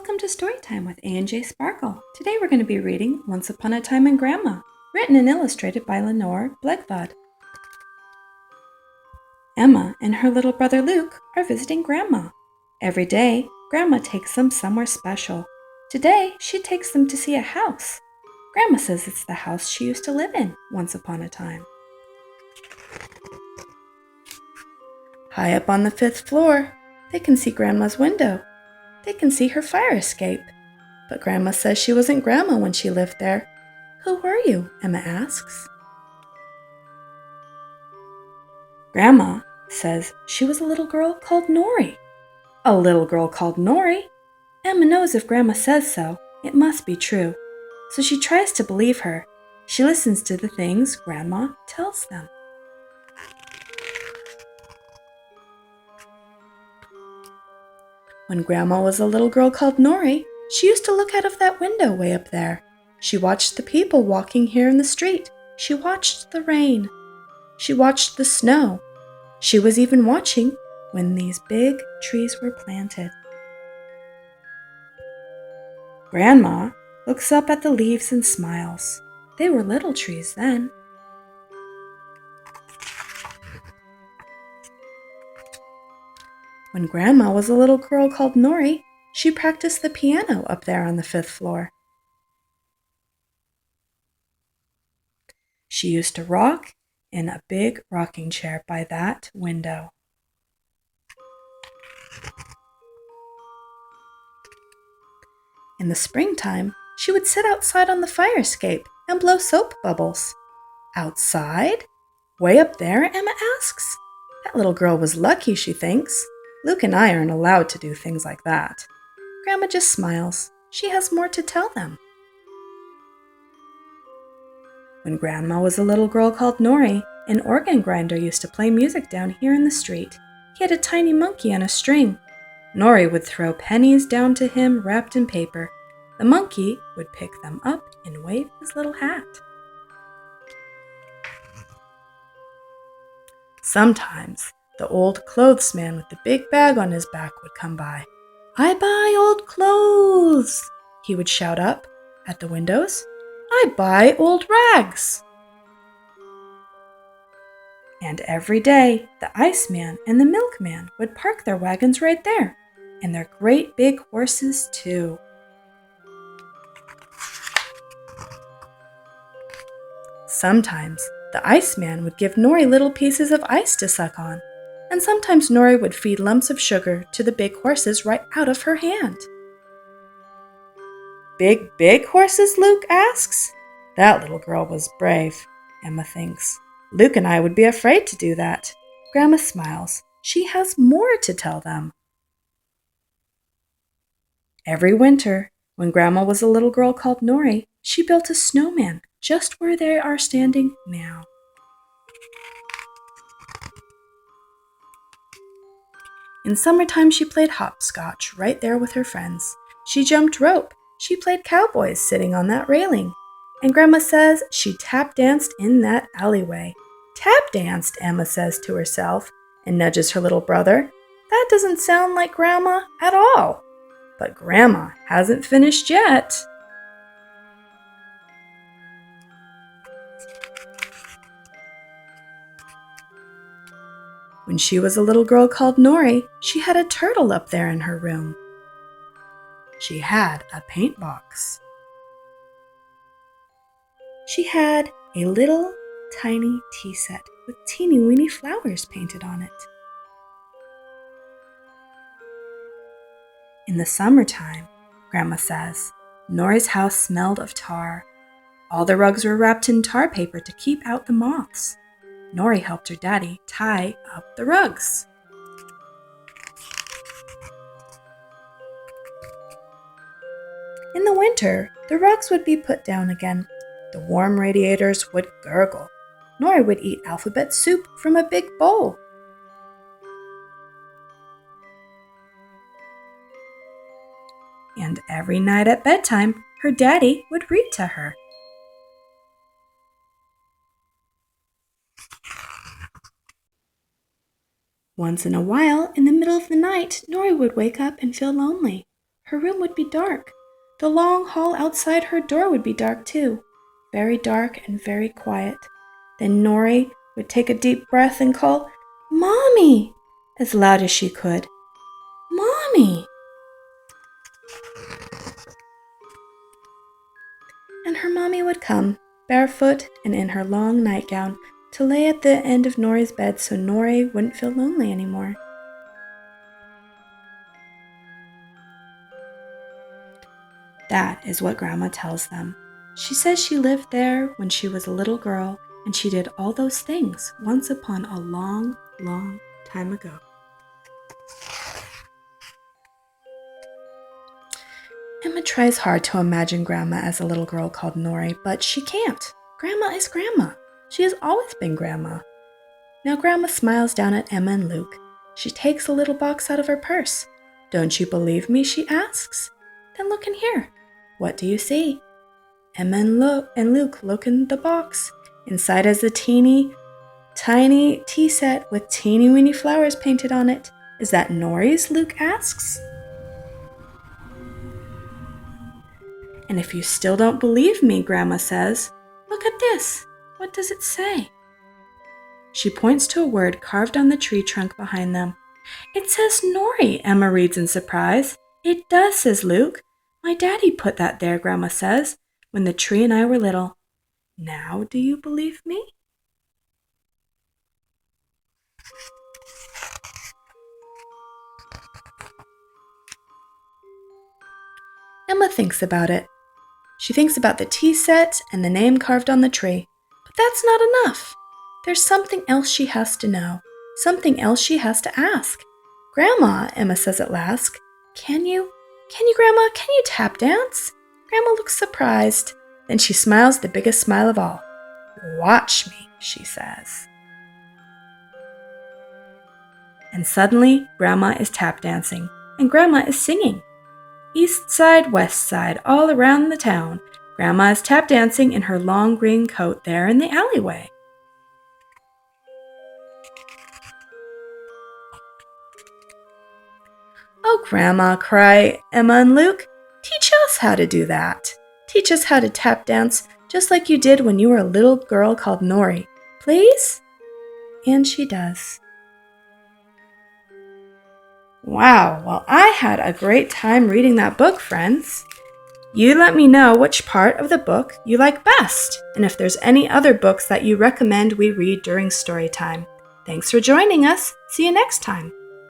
Welcome to Storytime with A&J Sparkle. Today we're going to be reading Once Upon a Time in Grandma, written and illustrated by Lenore Blegvad. Emma and her little brother Luke are visiting Grandma. Every day, Grandma takes them somewhere special. Today, she takes them to see a house. Grandma says it's the house she used to live in once upon a time. High up on the 5th floor, they can see Grandma's window. They can see her fire escape. But Grandma says she wasn't Grandma when she lived there. Who were you? Emma asks. Grandma says she was a little girl called Norrie. A little girl called Norrie? Emma knows if Grandma says so, it must be true. So she tries to believe her. She listens to the things Grandma tells them. When Grandma was a little girl called Norrie, she used to look out of that window way up there. She watched the people walking here in the street. She watched the rain. She watched the snow. She was even watching when these big trees were planted. Grandma looks up at the leaves and smiles. They were little trees then. When Grandma was a little girl called Norrie, she practiced the piano up there on the 5th floor. She used to rock in a big rocking chair by that window. In the springtime, she would sit outside on the fire escape and blow soap bubbles. Outside? Way up there, Emma asks. That little girl was lucky, she thinks. Luke and I aren't allowed to do things like that. Grandma just smiles. She has more to tell them. When Grandma was a little girl called Norrie, an organ grinder used to play music down here in the street. He had a tiny monkey on a string. Norrie would throw pennies down to him wrapped in paper. The monkey would pick them up and wave his little hat. Sometimes the old clothes man with the big bag on his back would come by. "I buy old clothes," he would shout up at the windows. "I buy old rags." And every day, the iceman and the milkman would park their wagons right there, and their great big horses too. Sometimes the iceman would give Norrie little pieces of ice to suck on, and sometimes Norrie would feed lumps of sugar to the big horses right out of her hand. Big horses?" Luke asks. That little girl was brave, Emma thinks. Luke and I would be afraid to do that. Grandma smiles. She has more to tell them. Every winter, when Grandma was a little girl called Norrie, she built a snowman just where they are standing now. In summertime, she played hopscotch right there with her friends. She jumped rope. She played cowboys sitting on that railing. And Grandma says she tap danced in that alleyway. Tap danced, Emma says to herself and nudges her little brother. That doesn't sound like Grandma at all. But Grandma hasn't finished yet. When she was a little girl called Norrie, she had a turtle up there in her room. She had a paint box. She had a little tiny tea set with teeny weeny flowers painted on it. In the summertime, Grandma says, Norrie's house smelled of tar. All the rugs were wrapped in tar paper to keep out the moths. Norrie helped her daddy tie up the rugs. In the winter, the rugs would be put down again. The warm radiators would gurgle. Norrie would eat alphabet soup from a big bowl. And every night at bedtime, her daddy would read to her. Once in a while, in the middle of the night, Norrie would wake up and feel lonely. Her room would be dark. The long hall outside her door would be dark too, very dark and very quiet. Then Norrie would take a deep breath and call, "Mommy!" as loud as she could. "Mommy!" And her mommy would come, barefoot and in her long nightgown, to lay at the end of Norrie's bed so Norrie wouldn't feel lonely anymore. That is what Grandma tells them. She says she lived there when she was a little girl, and she did all those things once upon a long, long time ago. Emma tries hard to imagine Grandma as a little girl called Norrie, but she can't. Grandma is Grandma. She has always been Grandma. Now Grandma smiles down at Emma and Luke. She takes a little box out of her purse. "Don't you believe me?" she asks. "Then look in here. What do you see?" Emma and Luke look in the box. Inside is a teeny, tiny tea set with teeny weeny flowers painted on it. "Is that Norrie's?" Luke asks. "And if you still don't believe me," Grandma says, "look at this. What does it say?" She points to a word carved on the tree trunk behind them. "It says Norrie," Emma reads in surprise. "It does," says Luke. "My daddy put that there," Grandma says, "when the tree and I were little. Now do you believe me?" Emma thinks about it. She thinks about the tea set and the name carved on the tree. But that's not enough. There's something else she has to know, something else she has to ask. "Grandma," Emma says at last, Can you, Grandma, can you tap dance?" Grandma looks surprised. Then she smiles the biggest smile of all. "Watch me," she says. And suddenly, Grandma is tap dancing, and Grandma is singing. East side, west side, all around the town, Grandma is tap dancing in her long green coat there in the alleyway. "Oh, Grandma," cry Emma and Luke, "teach us how to do that. Teach us how to tap dance just like you did when you were a little girl called Norrie, please?" And she does. Wow, well, I had a great time reading that book, friends. You let me know which part of the book you like best, and if there's any other books that you recommend we read during story time. Thanks for joining us. See you next time.